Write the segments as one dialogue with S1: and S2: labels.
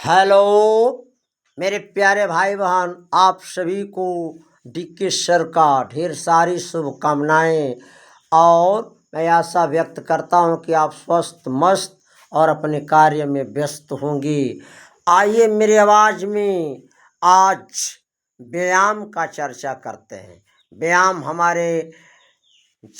S1: Hello मेरे प्यारे भाई बहन, आप सभी को डीके सर का ढेर सारी शुभकामनाएं। और मैं आशा व्यक्त करता हूं कि आप स्वस्थ मस्त और अपने कार्य में व्यस्त होंगे। आइए मेरे आवाज़ में आज व्यायाम का चर्चा करते हैं। व्यायाम हमारे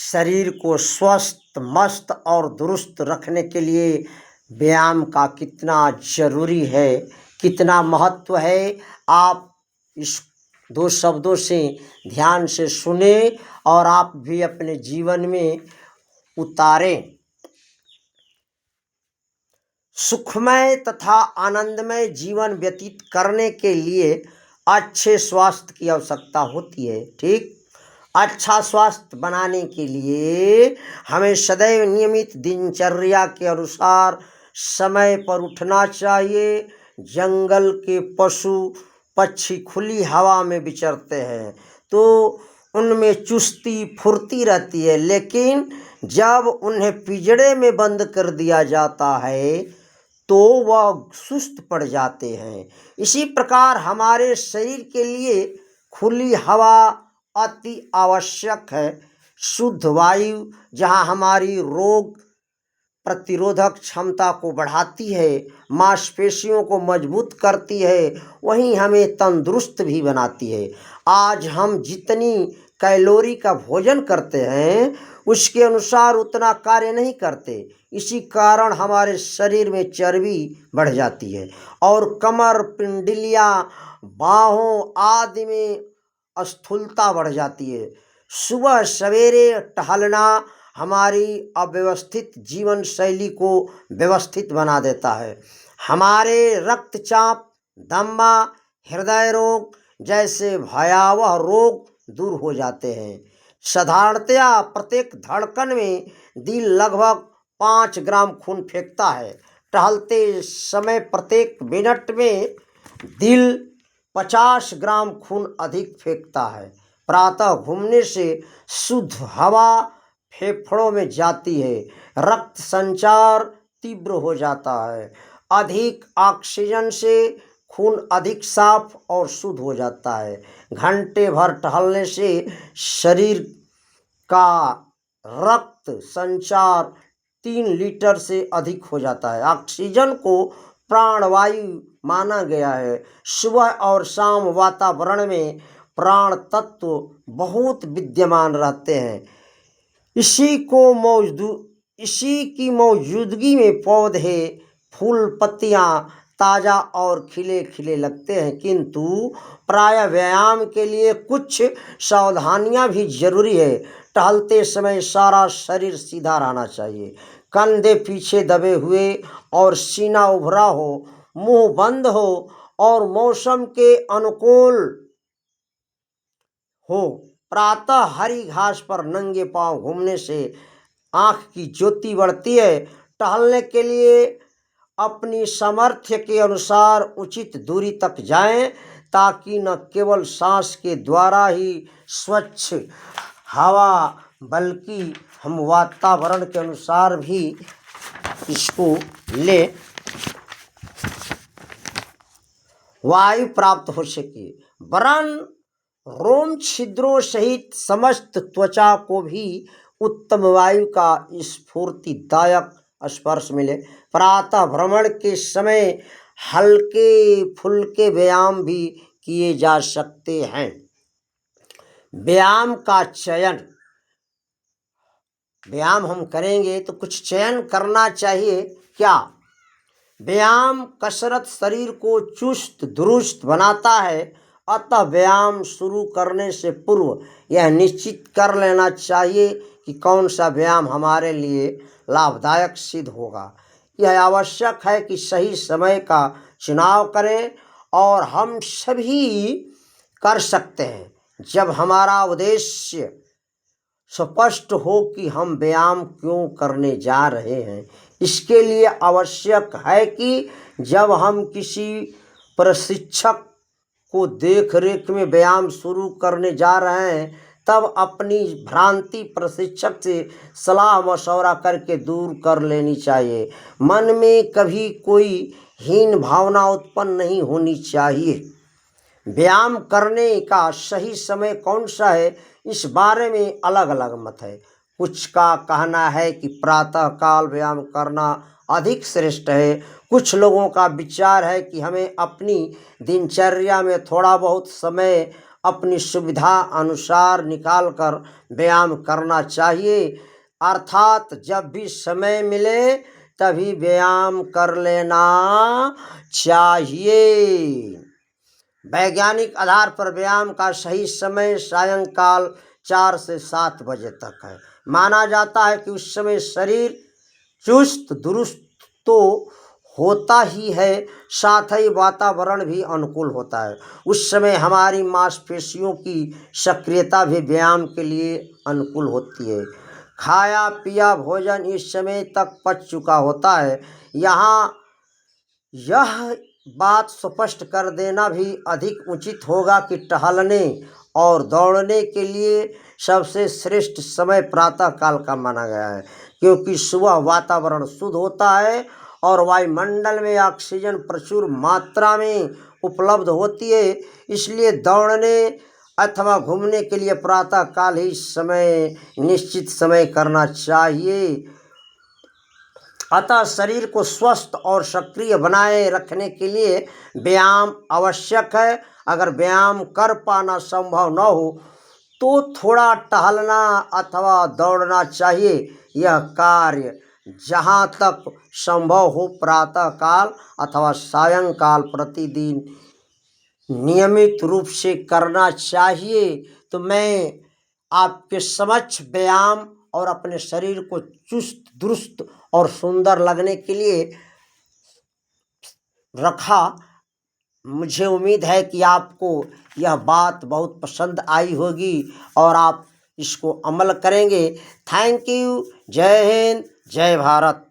S1: शरीर को स्वस्थ मस्त और दुरुस्त रखने के लिए व्यायाम का कितना जरूरी है, कितना महत्व है, आप इस दो शब्दों से ध्यान से सुने और आप भी अपने जीवन में उतारें। सुखमय तथा आनंदमय जीवन व्यतीत करने के लिए अच्छे स्वास्थ्य की आवश्यकता होती है। ठीक, अच्छा स्वास्थ्य बनाने के लिए हमें सदैव नियमित दिनचर्या के अनुसार समय पर उठना चाहिए। जंगल के पशु पक्षी खुली हवा में विचरते हैं तो उनमें चुस्ती फुर्ती रहती है, लेकिन जब उन्हें पिंजड़े में बंद कर दिया जाता है तो वह सुस्त पड़ जाते हैं। इसी प्रकार हमारे शरीर के लिए खुली हवा अति आवश्यक है। शुद्ध वायु जहाँ हमारी रोग प्रतिरोधक क्षमता को बढ़ाती है, मांसपेशियों को मजबूत करती है, वहीं हमें तंदुरुस्त भी बनाती है। आज हम जितनी कैलोरी का भोजन करते हैं उसके अनुसार उतना कार्य नहीं करते। इसी कारण हमारे शरीर में चर्बी बढ़ जाती है और कमर, पिंडलियाँ, बाहों आदि में स्थूलता बढ़ जाती है। सुबह सवेरे टहलना हमारी अव्यवस्थित जीवन शैली को व्यवस्थित बना देता है। हमारे रक्तचाप, दमा, हृदय रोग जैसे भयावह रोग दूर हो जाते हैं। साधारणतया प्रत्येक धड़कन में दिल लगभग 5 ग्राम खून फेंकता है। टहलते समय प्रत्येक मिनट में दिल 50 ग्राम खून अधिक फेंकता है। प्रातः घूमने से शुद्ध हवा फेफड़ों में जाती है, रक्त संचार तीव्र हो जाता है। अधिक ऑक्सीजन से खून अधिक साफ और शुद्ध हो जाता है। घंटे भर टहलने से शरीर का रक्त संचार 3 लीटर से अधिक हो जाता है। ऑक्सीजन को प्राणवायु माना गया है। सुबह और शाम वातावरण में प्राण तत्व बहुत विद्यमान रहते हैं। इसी की मौजूदगी में पौधे, फूल, पत्तियां ताज़ा और खिले खिले लगते हैं। किंतु प्रायः व्यायाम के लिए कुछ सावधानियां भी जरूरी है। टहलते समय सारा शरीर सीधा रहना चाहिए, कंधे पीछे दबे हुए और सीना उभरा हो, मुंह बंद हो और मौसम के अनुकूल हो। प्रातः हरी घास पर नंगे पांव घूमने से आँख की ज्योति बढ़ती है। टहलने के लिए अपनी सामर्थ्य के अनुसार उचित दूरी तक जाएं, ताकि न केवल सांस के द्वारा ही स्वच्छ हवा बल्कि हम वातावरण के अनुसार भी इसको ले वायु प्राप्त हो सके, वरन रोम छिद्रों सहित समस्त त्वचा को भी उत्तम वायु का स्फूर्तिदायक स्पर्श मिले। प्रातः भ्रमण के समय हल्के फुल्के व्यायाम भी किए जा सकते हैं। व्यायाम का चयन, व्यायाम हम करेंगे तो कुछ चयन करना चाहिए। क्या? व्यायाम कसरत शरीर को चुस्त दुरुस्त बनाता है, अतः व्यायाम शुरू करने से पूर्व यह निश्चित कर लेना चाहिए कि कौन सा व्यायाम हमारे लिए लाभदायक सिद्ध होगा। यह आवश्यक है कि सही समय का चुनाव करें, और हम सभी कर सकते हैं जब हमारा उद्देश्य स्पष्ट हो कि हम व्यायाम क्यों करने जा रहे हैं। इसके लिए आवश्यक है कि जब हम किसी प्रशिक्षक को देख रेख में व्यायाम शुरू करने जा रहे हैं, तब अपनी भ्रांति प्रशिक्षक से सलाह मशवरा करके दूर कर लेनी चाहिए। मन में कभी कोई हीन भावना उत्पन्न नहीं होनी चाहिए। व्यायाम करने का सही समय कौन सा है, इस बारे में अलग अलग मत है। कुछ का कहना है कि प्रातः काल व्यायाम करना अधिक श्रेष्ठ है। कुछ लोगों का विचार है कि हमें अपनी दिनचर्या में थोड़ा बहुत समय अपनी सुविधा अनुसार निकाल कर व्यायाम करना चाहिए, अर्थात जब भी समय मिले तभी व्यायाम कर लेना चाहिए। वैज्ञानिक आधार पर व्यायाम का सही समय सायंकाल 4 से 7 बजे तक है। माना जाता है कि उस समय शरीर चुस्त दुरुस्त तो होता ही है, साथ ही वातावरण भी अनुकूल होता है। उस समय हमारी मांसपेशियों की सक्रियता भी व्यायाम के लिए अनुकूल होती है। खाया पिया भोजन इस समय तक पच चुका होता है। यहाँ यह बात स्पष्ट कर देना भी अधिक उचित होगा कि टहलने और दौड़ने के लिए सबसे श्रेष्ठ समय प्रातः काल का माना गया है, क्योंकि सुबह वातावरण शुद्ध होता है और वायुमंडल में ऑक्सीजन प्रचुर मात्रा में उपलब्ध होती है। इसलिए दौड़ने अथवा घूमने के लिए प्रातः काल ही समय निश्चित समय करना चाहिए। अतः शरीर को स्वस्थ और सक्रिय बनाए रखने के लिए व्यायाम आवश्यक है। अगर व्यायाम कर पाना संभव न हो तो थोड़ा टहलना अथवा दौड़ना चाहिए। यह कार्य जहाँ तक संभव हो प्रातः काल अथवा सायंकाल प्रतिदिन नियमित रूप से करना चाहिए। तो मैं आपके समक्ष व्यायाम और अपने शरीर को चुस्त दुरुस्त और सुंदर लगने के लिए रखा। मुझे उम्मीद है कि आपको यह बात बहुत पसंद आई होगी और आप इसको अमल करेंगे। Thank you. जय हिंद, जय भारत।